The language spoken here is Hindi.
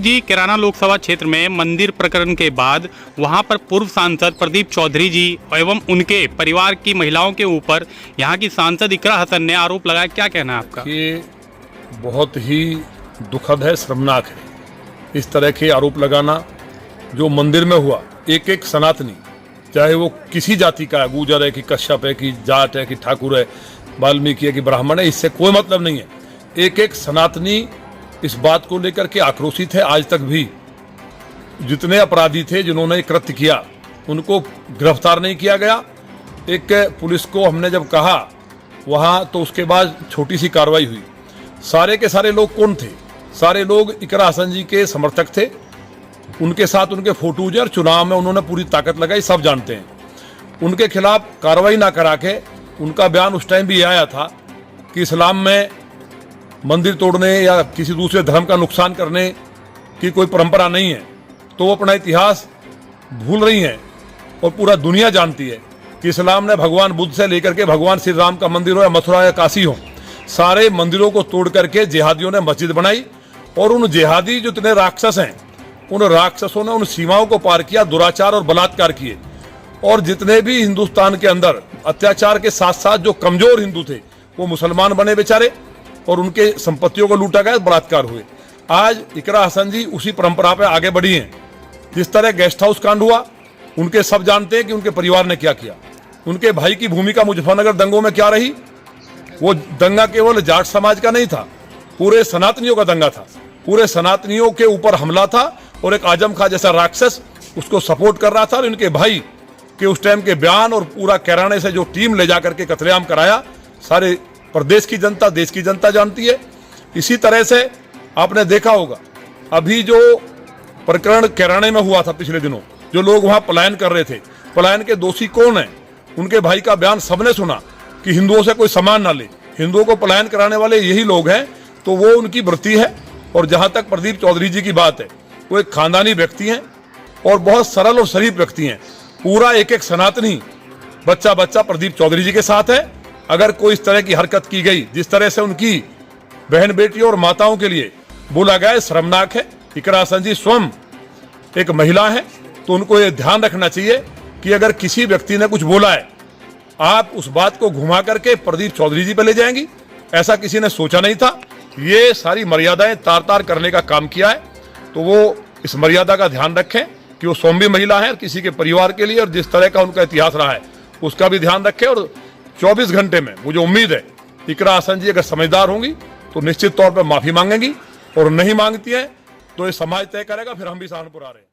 जी, कैराना लोकसभा क्षेत्र में मंदिर प्रकरण के बाद वहां पर पूर्व सांसद प्रदीप चौधरी जी एवं उनके परिवार की महिलाओं के ऊपर यहां की सांसद इकरा हसन ने आरोप लगाया। क्या कहना है आपका? ये बहुत ही दुखद है, शर्मनाक है इस तरह के आरोप लगाना। जो मंदिर में हुआ, एक एक सनातनी, चाहे वो किसी जाति का है, गुर्जर है कि कश्यप है कि जाट है कि ठाकुर है, वाल्मीकि है कि ब्राह्मण है, इससे कोई मतलब नहीं है। एक एक सनातनी इस बात को लेकर के आक्रोशित है। आज तक भी जितने अपराधी थे जिन्होंने कृत्य किया उनको गिरफ्तार नहीं किया गया। एक पुलिस को हमने जब कहा वहाँ, तो उसके बाद छोटी सी कार्रवाई हुई। सारे के सारे लोग कौन थे? सारे लोग इकरा हसन जी के समर्थक थे। उनके साथ उनके फोटोज और चुनाव में उन्होंने पूरी ताकत लगाई, सब जानते हैं। उनके खिलाफ कार्रवाई ना करा के, उनका बयान उस टाइम भी आया था कि इस्लाम में मंदिर तोड़ने या किसी दूसरे धर्म का नुकसान करने की कोई परंपरा नहीं है, तो वो अपना इतिहास भूल रही हैं। और पूरा दुनिया जानती है कि इस्लाम ने भगवान बुद्ध से लेकर के भगवान श्री राम का मंदिर हो या मथुरा या काशी हो, सारे मंदिरों को तोड़ करके जिहादियों ने मस्जिद बनाई। और उन जिहादी जो इतने राक्षस हैं, उन राक्षसों ने उन सीमाओं को पार किया, दुराचार और बलात्कार किए। और जितने भी हिंदुस्तान के अंदर अत्याचार के साथ साथ जो कमजोर हिंदू थे वो मुसलमान बने बेचारे, और उनके संपत्तियों को लूटा गया, बलात्कार हुए। आज इकरा हसन जी उसी परंपरा पे आगे बढ़ी हैं। जिस तरह गेस्ट हाउस कांड हुआ, उनके सब जानते हैं कि उनके परिवार ने क्या किया। उनके भाई की भूमिका मुजफ्फरनगर दंगों में क्या रही? वो दंगा केवल जाट समाज का नहीं था, पूरे सनातनियों का दंगा था। पूरे सनातनियों के ऊपर हमला था और एक आजम खां जैसा राक्षस उसको सपोर्ट कर रहा था। और इनके भाई के उस टाइम के बयान और पूरा कैराने से जो टीम ले जाकर के कत्लेआम कराया, सारे प्रदेश की जनता, देश की जनता जानती है। इसी तरह से आपने देखा होगा अभी जो प्रकरण कैराने में हुआ था पिछले दिनों, जो लोग वहां पलायन कर रहे थे, पलायन के दोषी कौन है? उनके भाई का बयान सबने सुना कि हिंदुओं से कोई सामान ना ले। हिंदुओं को पलायन कराने वाले यही लोग हैं, तो वो उनकी वृत्ति है। और जहां तक प्रदीप चौधरी जी की बात है, वो एक खानदानी व्यक्ति हैं और बहुत सरल और शरीफ व्यक्ति हैं। पूरा एक एक सनातनी बच्चा बच्चा प्रदीप चौधरी जी के साथ है। अगर कोई इस तरह की हरकत की गई, जिस तरह से उनकी बहन बेटियों और माताओं के लिए बोला गया, शर्मनाक है। इकरा हसन जी स्वयं एक महिला है, तो उनको ये ध्यान रखना चाहिए कि अगर किसी व्यक्ति ने कुछ बोला है, आप उस बात को घुमा करके प्रदीप चौधरी जी पे ले जाएंगी। ऐसा किसी ने सोचा नहीं था। ये सारी मर्यादाएं तार तार करने का काम किया है, तो वो इस मर्यादा का ध्यान रखें कि वो स्वामी महिला है और किसी के परिवार के लिए और जिस तरह का उनका इतिहास रहा है उसका भी ध्यान रखें। और 24 घंटे में मुझे उम्मीद है इकरा हसन जी अगर समझदार होंगी तो निश्चित तौर पर माफी मांगेंगी, और नहीं मांगती है तो ये समाज तय करेगा। फिर हम भी सहारनपुर आ रहे हैं।